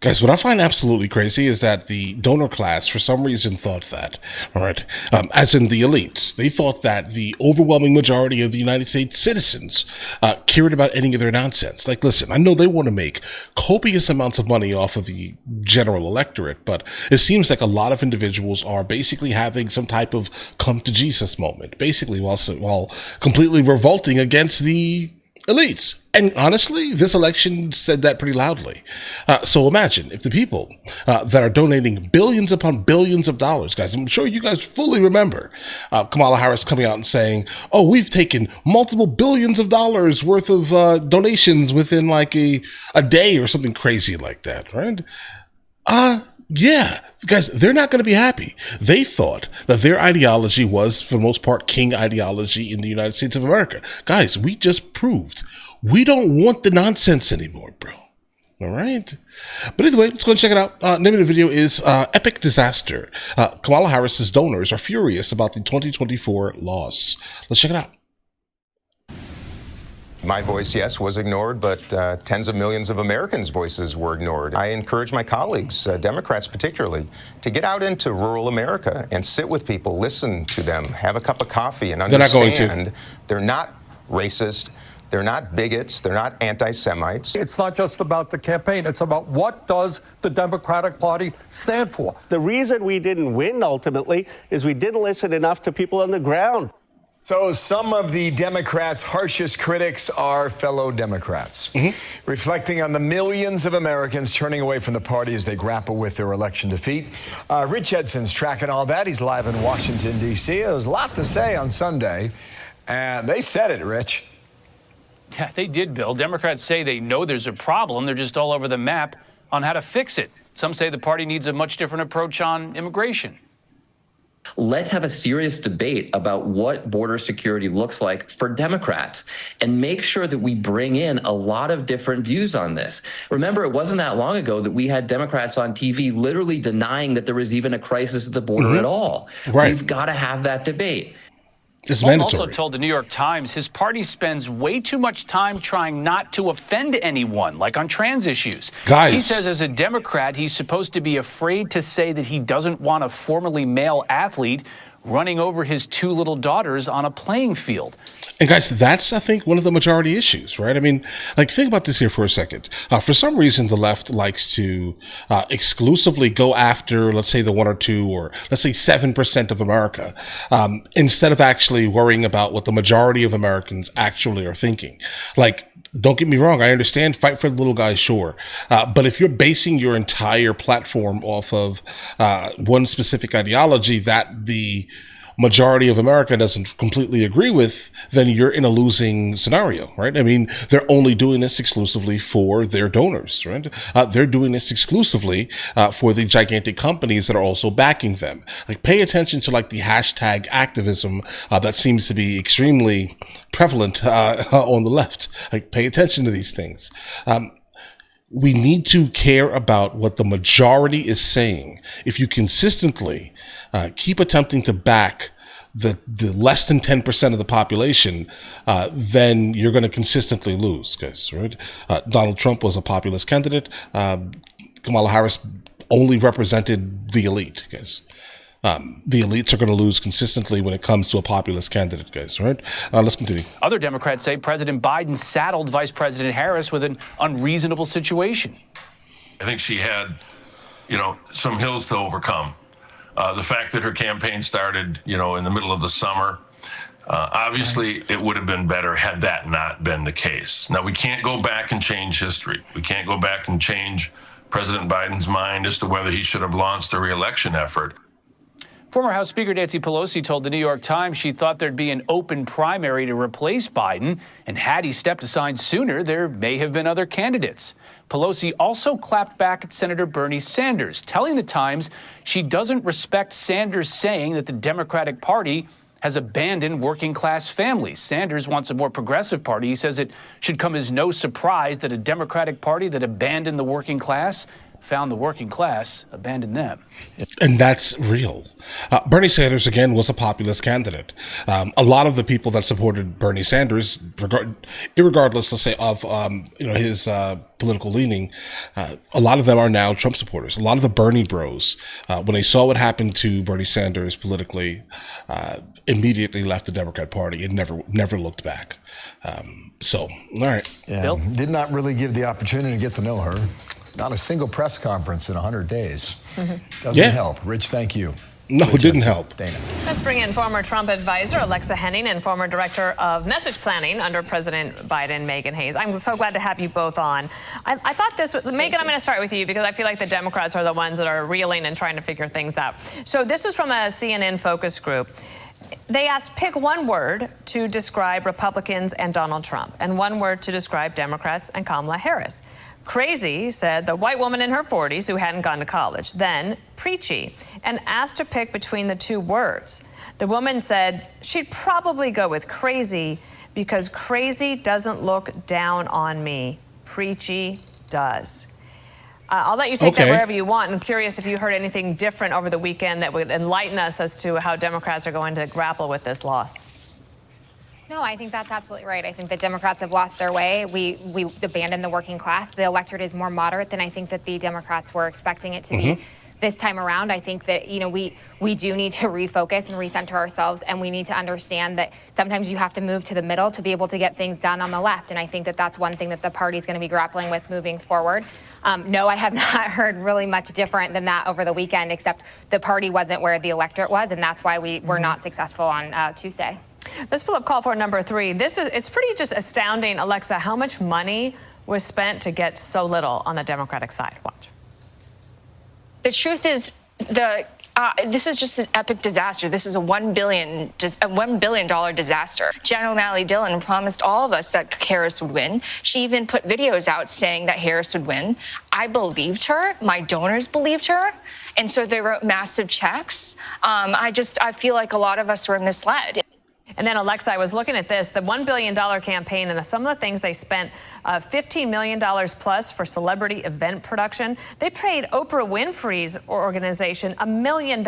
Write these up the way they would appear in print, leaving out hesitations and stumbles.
Guys, what I find absolutely crazy is that the donor class, for some reason, thought that, all right, as in the elites, they thought that the overwhelming majority of the United States citizens cared about any of their nonsense. Like, listen, I know they want to make copious amounts of money off of the general electorate, but it seems like a lot of individuals are basically having some type of come to Jesus moment, basically while completely revolting against the elites. And honestly, this election said that pretty loudly. So imagine if the people that are donating billions upon billions of dollars, guys, I'm sure you guys fully remember Kamala Harris coming out and saying, oh, we've taken multiple billions of dollars worth of donations within like a day or something crazy like that, right? Yeah, guys, they're not going to be happy. They thought that their ideology was, for the most part, king ideology in the United States of America. Guys, we just proved we don't want the nonsense anymore, bro. All right. But either way, let's go and check it out. Name of the video is Epic Disaster. Kamala Harris's donors are furious about the 2024 loss. Let's check it out. My voice, yes, was ignored, but tens of millions of Americans' voices were ignored. I encourage my colleagues, Democrats particularly, to get out into rural America and sit with people, listen to them, have a cup of coffee, and understand they're not racist. They're not bigots. They're not anti-Semites. It's not just about the campaign. It's about what does the Democratic Party stand for. The reason we didn't win ultimately is we didn't listen enough to people on the ground. So some of the Democrats' harshest critics are fellow Democrats, reflecting on the millions of Americans turning away from the party as they grapple with their election defeat. Rich Edson's tracking all that. He's live in Washington, D.C. There was a lot to say on Sunday, and they said it, Rich. Yeah, they did, Bill. Democrats say they know there's a problem. They're just all over the map on how to fix it. Some say the party needs a much different approach on immigration. Let's have a serious debate about what border security looks like for Democrats and make sure that we bring in a lot of different views on this. Remember, it wasn't that long ago that we had Democrats on TV literally denying that there was even a crisis at the border at all. Right. We've got to have that debate. It's Paul mandatory. also told the New York Times his party spends way too much time trying not to offend anyone, like on trans issues. Guys. He says as a Democrat, he's supposed to be afraid to say that he doesn't want a formerly male athlete running over his two little daughters on a playing field. And guys, that's, I think, one of the majority issues, right? I mean, like, think about this here for a second. For some reason, the left likes to exclusively go after, let's say, the 1 or 2, or let's say 7% of America, instead of actually worrying about what the majority of Americans actually are thinking. Like, don't get me wrong, I understand fight for the little guy, sure. But if you're basing your entire platform off of one specific ideology that the majority of America doesn't completely agree with, then you're in a losing scenario, right? I mean, they're only doing this exclusively for their donors, right? They're doing this exclusively for the gigantic companies that are also backing them. Like, pay attention to like the hashtag activism that seems to be extremely prevalent on the left. Like, pay attention to these things. We need to care about what the majority is saying. If you consistently keep attempting to back the less than 10% of the population, then you're going to consistently lose, guys, right? Donald Trump was a populist candidate. Kamala Harris only represented the elite, guys. The elites are going to lose consistently when it comes to a populist candidate, guys, right? Let's continue. Other Democrats say President Biden saddled Vice President Harris with an unreasonable situation. I think she had, some hills to overcome. The fact that her campaign started, in the middle of the summer, obviously it would have been better had that not been the case. Now, we can't go back and change history. We can't go back and change President Biden's mind as to whether he should have launched a re-election effort. Former House Speaker Nancy Pelosi told the New York Times she thought there'd be an open primary to replace Biden, and had he stepped aside sooner, there may have been other candidates. Pelosi also clapped back at Senator Bernie Sanders, telling the Times she doesn't respect Sanders saying that the Democratic Party has abandoned working-class families. Sanders wants a more progressive party. He says it should come as no surprise that a Democratic Party that abandoned the working class found the working class abandoned them. And that's real. Bernie Sanders, again, was a populist candidate. A lot of the people that supported Bernie Sanders, irregardless, let's say, of his political leaning, a lot of them are now Trump supporters. A lot of the Bernie bros, when they saw what happened to Bernie Sanders politically, immediately left the Democrat Party and never looked back. All right. Yeah. Bill? Did not really give the opportunity to get to know her. Not a single press conference in 100 days. Doesn't help. Rich, thank you. No, it didn't help. Dana. Let's bring in former Trump advisor Alexa Henning and former director of message planning under President Biden, Megan Hayes. I'm so glad to have you both on. I thought this was, Megan, I'm going to start with you because I feel like the Democrats are the ones that are reeling and trying to figure things out. So this was from a CNN focus group. They asked, pick one word to describe Republicans and Donald Trump and one word to describe Democrats and Kamala Harris. Crazy said the white woman in her 40s who hadn't gone to college. Then preachy, and asked to pick between the two words. The woman said she'd probably go with crazy because crazy doesn't look down on me. Preachy does. I'll let you take that wherever you want. I'm curious if you heard anything different over the weekend that would enlighten us as to how Democrats are going to grapple with this loss. No, I think that's absolutely right. I think the Democrats have lost their way. We abandoned the working class. The electorate is more moderate than I think that the Democrats were expecting it to be this time around. I think that, we do need to refocus and recenter ourselves, and we need to understand that sometimes you have to move to the middle to be able to get things done on the left. And I think that that's one thing that the party's going to be grappling with moving forward. No, I have not heard really much different than that over the weekend, except the party wasn't where the electorate was, and that's why we were not successful on Tuesday. Let's pull up call for number 3. It's pretty just astounding, Alexa, how much money was spent to get so little on the Democratic side. Watch. The truth is, this is just an epic disaster. This is a $1 billion disaster. Jen O'Malley Dillon promised all of us that Harris would win. She even put videos out saying that Harris would win. I believed her. My donors believed her. And so they wrote massive checks. I feel like a lot of us were misled. And then, Alexa, I was looking at this, the $1 billion campaign, and some of the things they spent, $15 million plus for celebrity event production. They paid Oprah Winfrey's organization $1 million.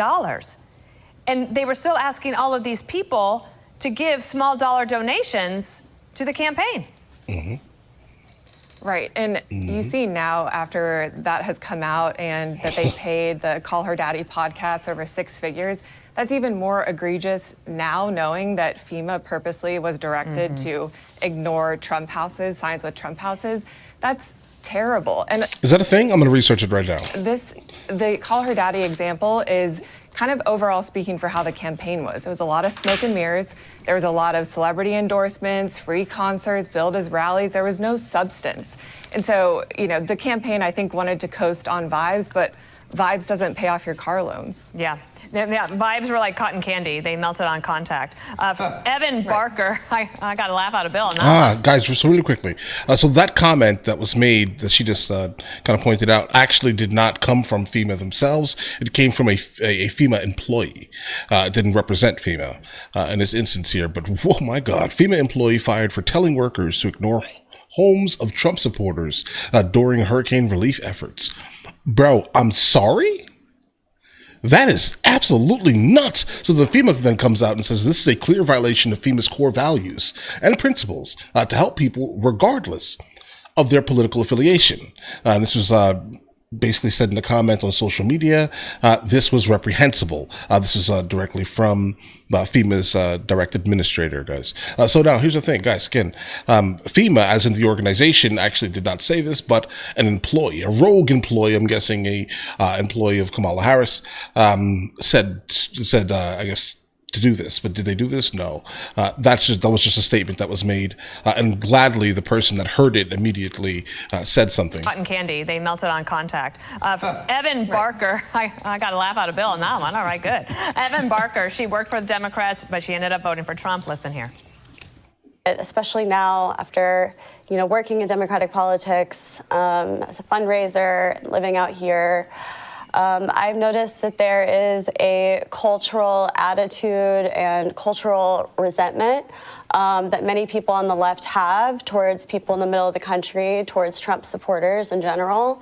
And they were still asking all of these people to give small dollar donations to the campaign. Right. And you see now, after that has come out and that they paid the Call Her Daddy podcast over 6 figures, that's even more egregious now, knowing that FEMA purposely was directed to ignore Trump houses, signs with Trump houses. That's terrible. And is that a thing? I'm going to research it right now. The Call Her Daddy example is kind of overall speaking for how the campaign was. It was a lot of smoke and mirrors. There was a lot of celebrity endorsements, free concerts, billed as rallies. There was no substance. And so, the campaign, I think, wanted to coast on vibes, but vibes doesn't pay off your car loans. Yeah, vibes were like cotton candy. They melted on contact. Evan Barker, I got a laugh out of Bill. Guys, just really quickly. So that comment that was made that she just kind of pointed out actually did not come from FEMA themselves. It came from a FEMA employee. It didn't represent FEMA in this instance here. But, oh my God, FEMA employee fired for telling workers to ignore homes of Trump supporters during hurricane relief efforts. Bro, I'm sorry? That is absolutely nuts. So the FEMA then comes out and says this is a clear violation of FEMA's core values and principles to help people regardless of their political affiliation. This was basically said in a comment on social media. This was reprehensible. This is directly from FEMA's direct administrator, guys. So now here's the thing, guys. Again, FEMA, as in the organization, actually did not say this, but an employee, a rogue employee, I'm guessing a employee of Kamala Harris, said, I guess, to do this. But did they do this? No. That was just a statement that was made, and gladly the person that heard it immediately said something. Cotton candy, they melted on contact. Evan Barker, I got a laugh out of Bill on that one. All right, good. Evan Barker, she worked for the Democrats, but she ended up voting for Trump. Listen here. Especially now, after working in Democratic politics as a fundraiser, living out here. I've noticed that there is a cultural attitude and cultural resentment that many people on the left have towards people in the middle of the country, towards Trump supporters in general.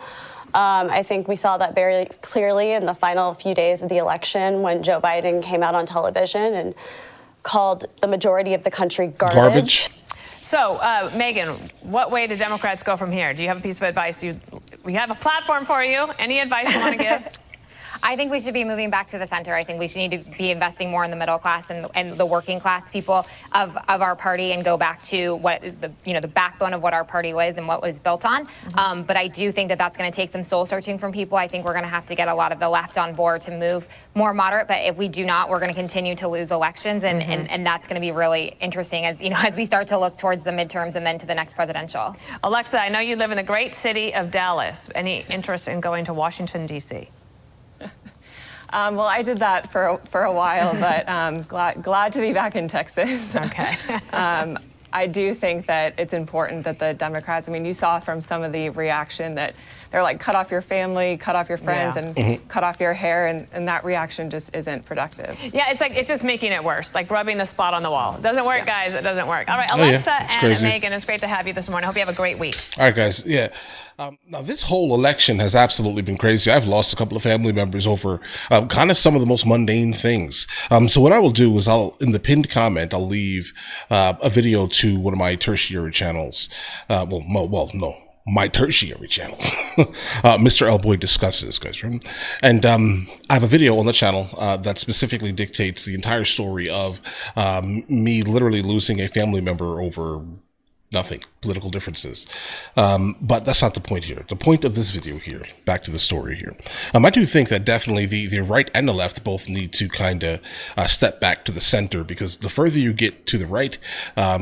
I think we saw that very clearly in the final few days of the election when Joe Biden came out on television and called the majority of the country garbage. So, Megan, what way do Democrats go from here? Do you have a piece of advice? We have a platform for you. Any advice you want to give? I think we should be moving back to the center. I think we should need to be investing more in the middle class and the working class people of our party and go back to what the backbone of what our party was and what was built on. But I do think that that's going to take some soul searching from people. I think we're going to have to get a lot of the left on board to move more moderate. But if we do not, we're going to continue to lose elections, and that's going to be really interesting as we start to look towards the midterms and then to the next presidential. Alexa, I know you live in the great city of Dallas. Any interest in going to Washington, D.C.? Well, I did that for a while, but glad to be back in Texas. Okay. I do think that it's important that the Democrats, I mean, you saw from some of the reaction that they're like, cut off your family, cut off your friends, and cut off your hair, and that reaction just isn't productive. Yeah, it's just making it worse, like rubbing the spot on the wall. It doesn't work, guys. It doesn't work. All right, Alexa and Megan, it's great to have you this morning. I hope you have a great week. All right, guys. Yeah. Now, this whole election has absolutely been crazy. I've lost a couple of family members over kind of some of the most mundane things. So what I will do is in the pinned comment, I'll leave a video to one of my tertiary channels. My tertiary channels, Mr. L. Boyd Discusses, guys, right? And I have a video on the channel that specifically dictates the entire story of me literally losing a family member over nothing, political differences. But that's not the point here. The point of this video here, back to the story here. I do think that definitely the right and the left both need to kind of step back to the center, because the further you get to the right,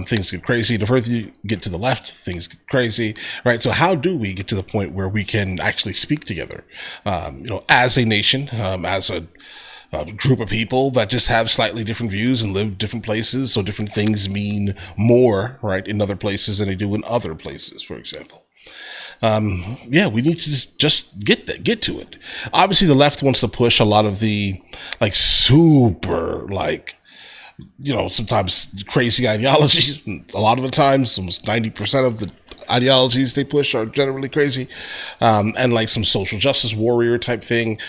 things get crazy. The further you get to the left, things get crazy, right? So how do we get to the point where we can actually speak together, as a nation, as a group of people that just have slightly different views and live different places, so different things mean more, right, in other places than they do in other places, for example. We need to just get to it. Obviously, the left wants to push a lot of the super sometimes crazy ideologies. A lot of the times, almost 90% of the ideologies they push are generally crazy, and like some social justice warrior type thing.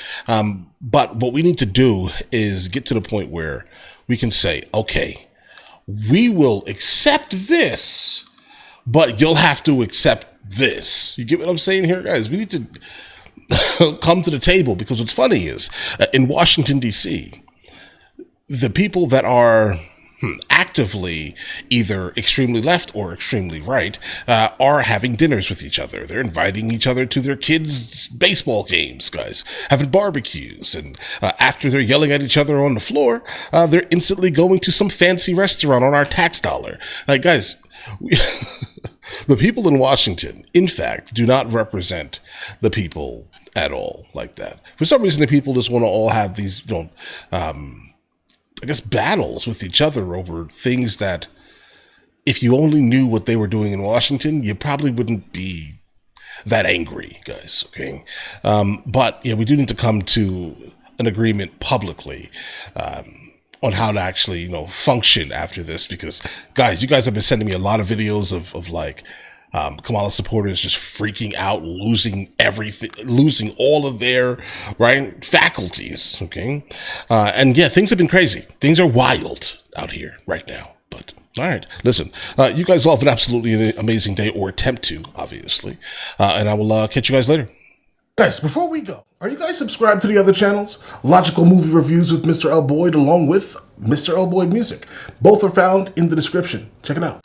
But what we need to do is get to the point where we can say, okay, we will accept this, but you'll have to accept this. You get what I'm saying here, guys? We need to come to the table, because what's funny is in Washington, D.C., the people that are actively either extremely left or extremely right are having dinners with each other. They're inviting each other to their kids' baseball games, guys, having barbecues. And after they're yelling at each other on the floor, they're instantly going to some fancy restaurant on our tax dollar. Like, guys, the people in Washington, in fact, do not represent the people at all like that. For some reason, the people just want to all have these, battles with each other over things that, if you only knew what they were doing in Washington, you probably wouldn't be that angry, guys, okay? But we do need to come to an agreement publicly on how to actually, function after this, because, guys, you guys have been sending me a lot of videos of Kamala supporters just freaking out, losing everything, losing all of their faculties. Okay. Things have been crazy. Things are wild out here right now. But all right, listen, you guys all have an absolutely amazing day, or attempt to, obviously. And I will catch you guys later. Guys, before we go, are you guys subscribed to the other channels? Logical Movie Reviews with Mr. L. Boyd, along with Mr. L. Boyd Music. Both are found in the description. Check it out.